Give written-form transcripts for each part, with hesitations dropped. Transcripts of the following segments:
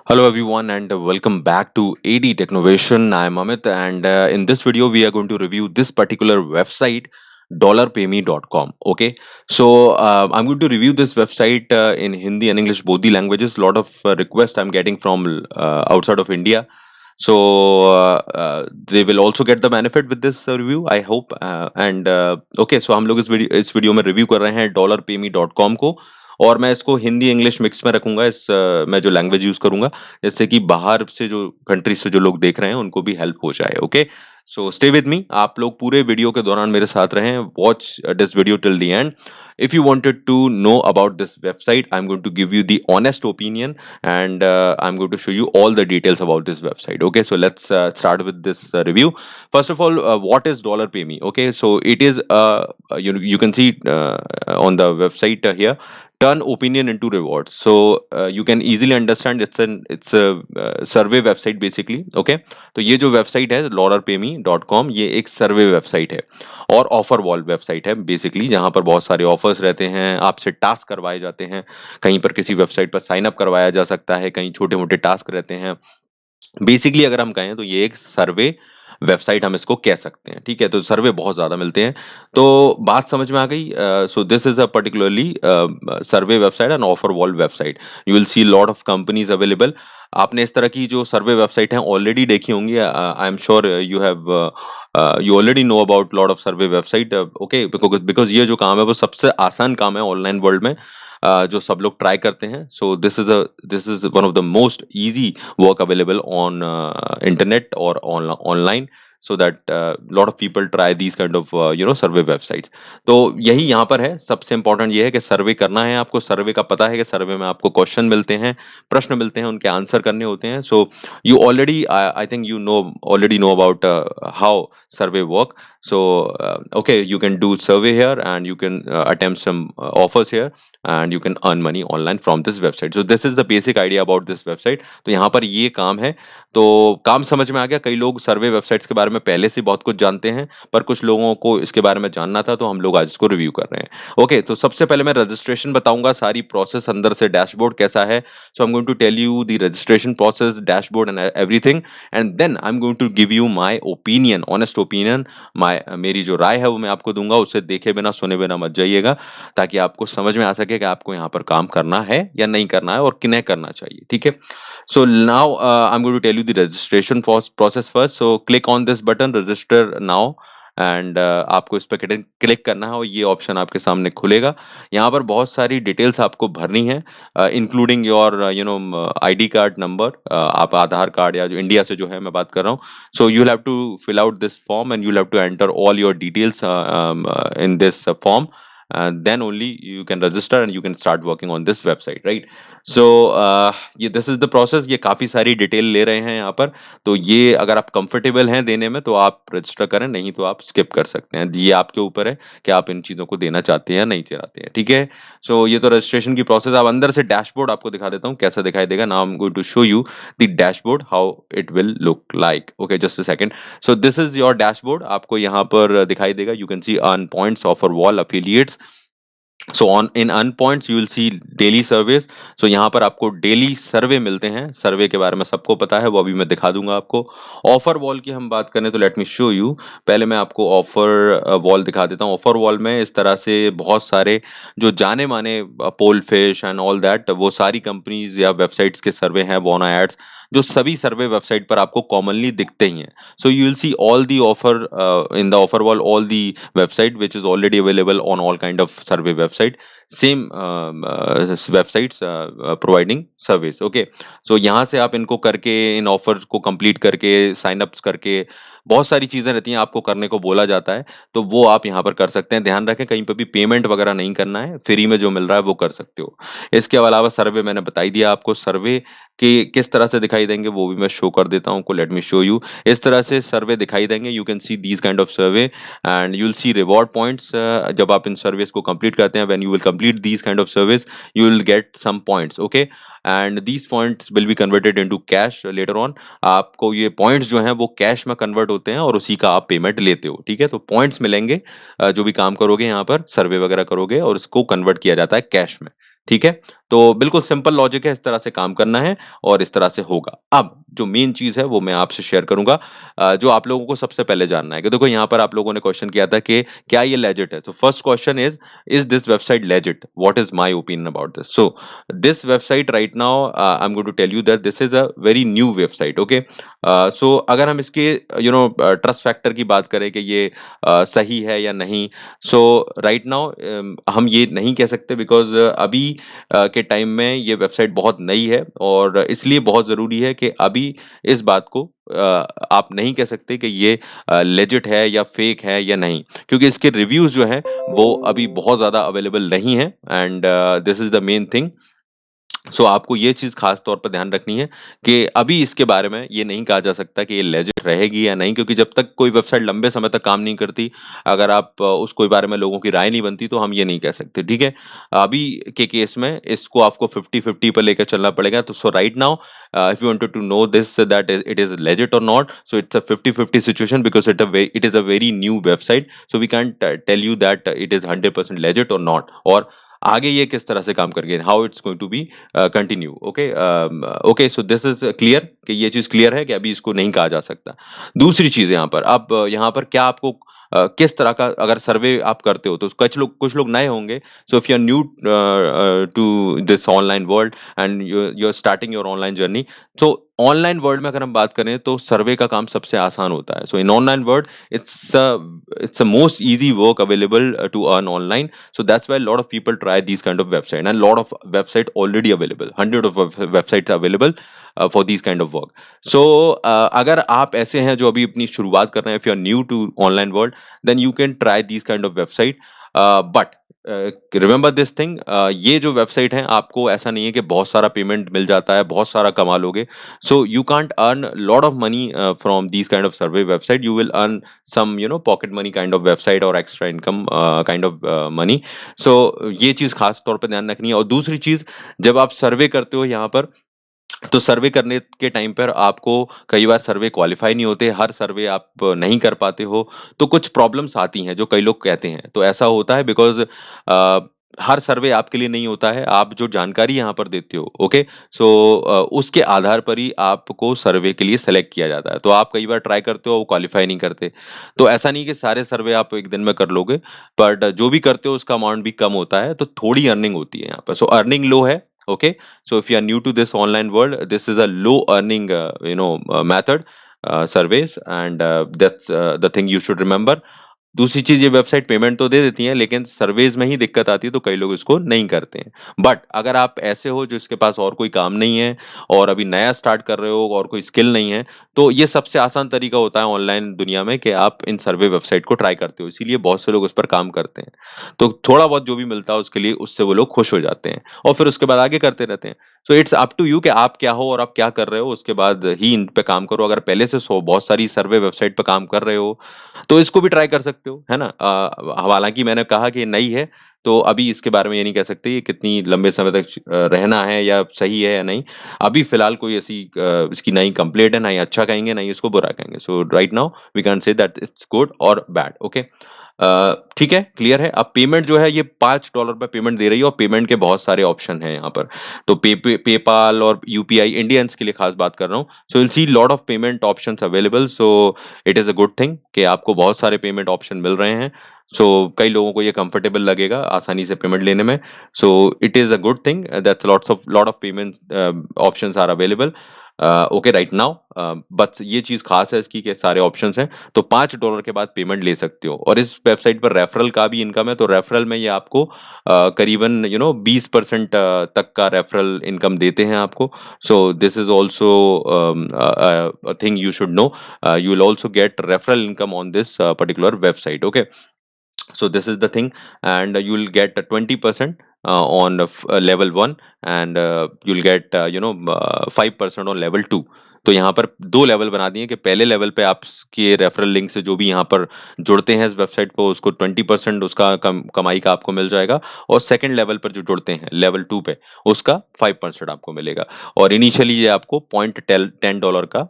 Hello everyone and welcome back to AD Technovation. I am Amit and in this video we are going to review this particular website dollarpayme.com. Okay, so I'm going to review this website in Hindi and English both the languages. Lot of requests I'm getting from outside of India. So they will also get the benefit with this review I hope and okay, so हम लोग इस video में review कर रहे हैं dollarpayme.com को और मैं इसको हिंदी इंग्लिश मिक्स में रखूंगा मैं जो लैंग्वेज यूज करूंगा जिससे कि बाहर से जो कंट्री से जो लोग देख रहे हैं उनको भी हेल्प हो जाए। Okay, so stay with me, आप लोग पूरे वीडियो के दौरान मेरे साथ रहें, watch this video till the end. if you wanted to know about this website, I'm going to give you the honest opinion and I'm going to show you all the details about this website. Okay, so let's start with this review. First of all, what is dollar pay me? Okay, so it is you can see on the website here, turn opinion into rewards. So you can easily understand it's a survey website basically. Okay, तो ये जो website है dollarpayme.com, ये एक सर्वे website है और offer wall website है basically, जहां पर बहुत सारे ऑफर्स रहते हैं, आपसे टास्क करवाए जाते हैं। कहीं पर किसी वेबसाइट पर साइन अप करवाया जा सकता है, कहीं छोटे मोटे टास्क रहते हैं। बेसिकली अगर हम कहें तो ये एक सर्वे वेबसाइट हम इसको कह सकते हैं। ठीक है, तो सर्वे बहुत ज्यादा मिलते हैं। तो बात समझ में आ गई। सो this is a particularly survey website and offer wall website. You will see lot of companies available. आपने इस तरह की जो सर्वे वेबसाइट है ऑलरेडी देखी होंगी। I am sure you already know about lot of survey website. Okay, because ये जो काम है वो सबसे आसान काम है ऑनलाइन वर्ल्ड में, जो सब लोग ट्राई करते हैं। सो this is one of the most easy work available on internet or online, so that lot of people try these kind of survey websites. तो यही यहाँ पर है, सबसे इंपॉर्टेंट ये है कि सर्वे करना है आपको। सर्वे का पता है कि सर्वे में आपको क्वेश्चन मिलते हैं, प्रश्न मिलते हैं, उनके आंसर करने होते हैं। So you already I think you know already know about how survey work. So okay, you can do survey here and you can attempt some offers here and you can earn money online from this website. So this is the basic idea about this website. तो यहाँ पर ये काम है। तो काम समझ में आ गया। कई लोग सर्वे वेबसाइट्स के बारे में पहले से बहुत कुछ जानते हैं, पर कुछ लोगों को इसके बारे में जानना था, तो हम लोग आज इसको रिव्यू कर रहे हैं। ओके, तो सबसे पहले मैं रजिस्ट्रेशन बताऊंगा, सारी प्रोसेस, अंदर से डैशबोर्ड कैसा है। So I am going to tell you the registration process, dashboard and everything, and then I am going to give you my opinion, honest opinion. मेरी जो राय है वो मैं आपको दूंगा, उसे देखे बिना सुने बिना मत जाइएगा, ताकि आपको समझ में आ सके कि आपको यहाँ पर काम करना है या नहीं करना है और किन्हें करना चाहिए। ठीक है, so now I'm going to tell you the registration process first. So click on this button, register now, and आपको इस पर क्लिक करना है और ये ऑप्शन आपके सामने खुलेगा। यहाँ पर बहुत सारी डिटेल्स आपको भरनी है, including your ID card number. आप आधार कार्ड या जो इंडिया से जो है मैं बात कर रहा हूँ। So you have to fill out this form and you have to enter all your details in this form. Then only you can register and you can start working on this website, right? So ये this is the process। ये काफी सारी detail ले रहे हैं यहाँ पर। तो ये अगर आप कंफर्टेबल हैं देने में तो आप रजिस्टर करें, नहीं तो आप स्किप कर सकते हैं। ये आपके ऊपर है कि आप इन चीजों को देना चाहते हैं या नहीं चाहते हैं। ठीक है, सो ये तो रजिस्ट्रेशन की प्रोसेस। अब अंदर से डैशबोर्ड आपको दिखा देता हूँ कैसा दिखाई देगा। Now I am going to show you the dashboard, how it will look like. Okay, just a second. So this is your dashboard. आपको यहाँ पर दिखाई देगा, you can see earn points, offer wall, affiliates. So on in earn points you will see daily service. So यहाँ पर आपको daily survey मिलते हैं। सर्वे के बारे में सबको पता है, वो अभी मैं दिखा दूंगा आपको। ऑफर वॉल की हम बात करें तो लेट मी शो यू। पहले मैं आपको ऑफर वॉल दिखा देता हूँ। ऑफर वॉल में इस तरह से बहुत सारे जो जाने माने पोल फिश एंड ऑल दैट, वो सारी कंपनीज या वेबसाइट्स के सर्वे हैं, बोना एड्स, जो सभी सर्वे वेबसाइट पर आपको कॉमनली दिखते ही हैं। So you will see all the offer in the offer wall, all the website which is already available on all kind of survey website, same websites providing service. Okay, so यहाँ से आप इनको करके, in offer को complete करके, sign ups करके, बहुत सारी चीजें रहती हैं आपको करने को बोला जाता है, तो वो आप यहाँ पर कर सकते हैं। ध्यान रखें कहीं पर भी पेमेंट वगैरह नहीं करना है, फ्री में जो मिल रहा है वो कर सकते हो। इसके अलावा सर्वे मैंने बता ही दिया आपको। सर्वे कि किस तरह से दिखाई देंगे वो भी मैं शो कर देता हूँ। Let me show you. इस तरह से सर्वे दिखाई देंगे। You can see these kind of survey and you will see reward points. जब आप इन सर्विस को कंप्लीट करते हैं, when you will complete these kind of service, you will get some points. Okay, and these points will be converted into cash later on. आपको ये points जो हैं वो कैश में कन्वर्ट होते हैं और उसी का आप पेमेंट लेते हो। ठीक है, तो पॉइंट्स मिलेंगे जो भी काम करोगे यहाँ पर, सर्वे वगैरह करोगे, और इसको कन्वर्ट किया जाता है कैश में। ठीक है, तो बिल्कुल सिंपल लॉजिक है, इस तरह से काम करना है और इस तरह से होगा। अब जो मेन चीज़ है वो मैं आपसे शेयर करूँगा, जो आप लोगों को सबसे पहले जानना है कि देखो यहाँ पर आप लोगों ने क्वेश्चन किया था कि क्या ये लेजिट है? तो first question is this website legit? What is my opinion about this? So this website right now I am going to tell you that this is a very new website, okay? So अगर हम इसके trust factor की बात करें कि ये सही है या नहीं, सो राइट नाउ हम ये नहीं कह सकते बिकॉज़ अभी के टाइम में ये वेबसाइट बहुत नई है और इसलिए बहुत ज़रूरी है कि अभी इस बात को आप नहीं कह सकते कि ये लेजिट है या फेक है या नहीं, क्योंकि इसके रिव्यूज़ जो हैं वो अभी बहुत ज़्यादा अवेलेबल नहीं हैं and this is the main thing. So आपको ये चीज़ ख़ास तौर पर ध्यान रखनी है कि अभी इसके बारे में ये नहीं कहा जा सकता कि ये लेजिट रहेगी या नहीं, क्योंकि जब तक कोई वेबसाइट लंबे समय तक काम नहीं करती, अगर आप उसके बारे में लोगों की राय नहीं बनती, तो हम ये नहीं कह सकते, ठीक है? अभी के केस में इसको आपको 50-50 पे लेकर चलना पड़ेगा। तो so right now if you wanted to know this that it is legit और not, so it's a 50-50 situation because it is a very new website, so we can't tell you that it is 100% legit और not, और आगे ये किस तरह से काम करेंगे, how it's going to be continue, okay? Okay, so this is clear कि ये चीज क्लियर है कि अभी इसको नहीं कहा जा सकता। दूसरी चीज यहाँ पर, अब यहाँ पर क्या आपको किस तरह का अगर सर्वे आप करते हो, तो कुछ लोग नए होंगे। So if you are new to this online world and you are starting your online journey, तो ऑनलाइन वर्ल्ड में अगर हम बात करें तो सर्वे का काम सबसे आसान होता है। So in online world it's a most easy work available to earn online. So that's why a lot of people try these kind of website, and a lot of website already available. Hundred of websites are available for these kind of work. So अगर आप ऐसे हैं जो अभी अपनी शुरुआत कर रहे हैं, if you are new to online world, then you can try these kind of website. But remember this thing, ये जो वेबसाइट है आपको ऐसा नहीं है कि बहुत सारा पेमेंट मिल जाता है, बहुत सारा कमा लोगे। So you can't earn lot of money from these kind of survey website, you will earn some pocket money kind of website और extra income kind of money. So ये चीज़ खास तौर पे ध्यान रखनी है। और दूसरी चीज़, जब आप सर्वे करते हो यहाँ पर, तो सर्वे करने के टाइम पर आपको कई बार सर्वे क्वालिफाई नहीं होते, हर सर्वे आप नहीं कर पाते हो, तो कुछ प्रॉब्लम्स आती हैं जो कई लोग कहते हैं। तो ऐसा होता है बिकॉज़ हर सर्वे आपके लिए नहीं होता है, आप जो जानकारी यहाँ पर देते हो, ओके? सो उसके आधार पर ही आपको सर्वे के लिए सेलेक्ट किया जाता है। तो आप कई बार ट्राई करते हो, वो क्वालिफाई नहीं करते। तो ऐसा नहीं कि सारे सर्वे आप एक दिन में कर लोगे, बट जो भी करते हो उसका अमाउंट भी कम होता है, तो थोड़ी अर्निंग होती है यहाँ पर। सो अर्निंग लो है, okay? So if you are new to this online world, this is a low earning method, surveys, and that's the thing you should remember. दूसरी चीज़, ये वेबसाइट पेमेंट तो दे देती है, लेकिन सर्विस में ही दिक्कत आती है, तो कई लोग इसको नहीं करते हैं। बट अगर आप ऐसे हो जिसके पास और कोई काम नहीं है और अभी नया स्टार्ट कर रहे हो और कोई स्किल नहीं है, तो ये सबसे आसान तरीका होता है ऑनलाइन दुनिया में कि आप इन सर्वे वेबसाइट को ट्राई करते हो। इसीलिए बहुत से लोग उस पर काम करते हैं। तो थोड़ा बहुत जो भी मिलता है उसके लिए, उससे वो लोग खुश हो जाते हैं और फिर उसके बाद आगे करते रहते हैं। So it's up to you कि आप क्या हो और आप क्या कर रहे हो, उसके बाद ही इन पे काम करो। अगर पहले से बहुत सारी सर्वे वेबसाइट पे काम कर रहे हो, तो इसको भी ट्राई कर सकते हो, है ना? हालाँकि मैंने कहा कि ये नई है, तो अभी इसके बारे में ये नहीं कह सकते ये कितनी लंबे समय तक रहना है या सही है या नहीं। अभी फ़िलहाल कोई ऐसी इसकी ना ही कंप्लेंट है, ना ही अच्छा कहेंगे, ना ही इसको बुरा कहेंगे। So right now we can't say that it's good और बैड, ओके? ठीक है, क्लियर है। अब पेमेंट जो है ये $5 पे पेमेंट दे रही है और पेमेंट के बहुत सारे ऑप्शन हैं यहाँ पर। तो पेपाल और यूपीआई इंडियंस के लिए खास बात कर रहा हूँ। सो you'll see lot of payment options available, so it is a good thing कि आपको बहुत सारे पेमेंट ऑप्शन मिल रहे हैं। सो कई लोगों को ये कंफर्टेबल लगेगा आसानी से पेमेंट लेने में। So it is a good thing that lot of payment options are available okay right now. बस ये चीज़ खास है इसकी कि सारे ऑप्शंस हैं, तो $5 के बाद पेमेंट ले सकते हो। और इस वेबसाइट पर रेफरल का भी इनकम है, तो रेफरल में ये आपको करीबन 20% तक का रेफरल इनकम देते हैं आपको। So this is also a thing you should know. You will also get referral income on this particular website, okay? So this is the thing, and you will get 20% on level 1, and you'll get 5% on level 2. तो यहाँ पर 2 level बना दिए कि पहले level पे आपके referral link से जो भी यहाँ पर जुड़ते हैं इस वेबसाइट को, उसको 20% उसका कमाई का आपको मिल जाएगा, और सेकंड लेवल पर जो जुड़ते हैं लेवल 2 पे, उसका 5% आपको मिलेगा। और इनिशियली ये आपको $10 का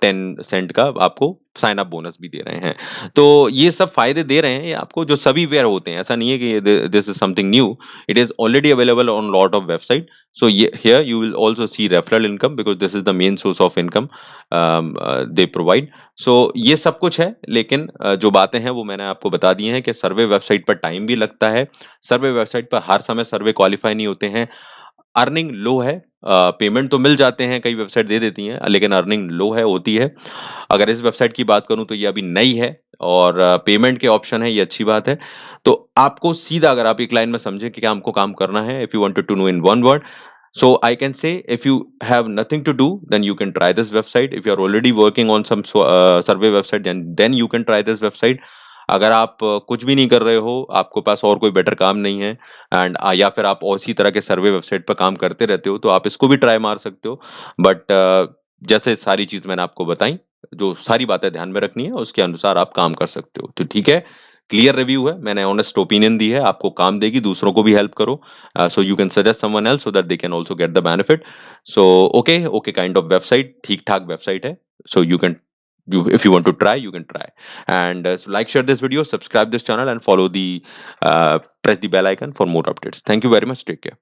10 सेंट का आपको साइन अप बोनस भी दे रहे हैं। तो ये सब फायदे दे रहे हैं ये आपको, जो सभी वेयर होते हैं। ऐसा नहीं है कि this is something new, it is already available on lot of website. So ये here you will also see referral income, because this is the main source of income they provide. So ये सब कुछ है, लेकिन जो बातें हैं वो मैंने आपको बता दी हैं कि सर्वे वेबसाइट पर टाइम भी लगता है। सर्वे वेबसाइट पर हर समय सर्वे क्वालिफाई नहीं होते हैं। अर्निंग लो है। पेमेंट तो मिल जाते हैं, कई वेबसाइट दे देती हैं, लेकिन अर्निंग लो है, होती है। अगर इस वेबसाइट की बात करूँ तो ये अभी नई है, और पेमेंट के ऑप्शन है, ये अच्छी बात है। तो आपको सीधा, अगर आप एक लाइन में समझें कि हमको काम करना है, if you wanted to know in one word, so I can say, if you have nothing to do, then you can try this website. If you are already working on some survey website, then you can try this website. अगर आप कुछ भी नहीं कर रहे हो, आपके पास और कोई बेटर काम नहीं है, एंड या फिर आप और इसी तरह के सर्वे वेबसाइट पर काम करते रहते हो, तो आप इसको भी ट्राई मार सकते हो। बट जैसे सारी चीज मैंने आपको बताई, जो सारी बातें ध्यान में रखनी है, उसके अनुसार आप काम कर सकते हो। तो ठीक है, क्लियर रिव्यू है, मैंने ऑनेस्ट ओपिनियन दी है, आपको काम देगी, दूसरों को भी हेल्प करो। So you can suggest someone else so that they can also get the benefit. So okay kind of website, ठीक ठाक website है। So you can, if you want to try, you can try. And so like, share this video, subscribe this channel, and follow the press the bell icon for more updates. Thank you very much. Take care.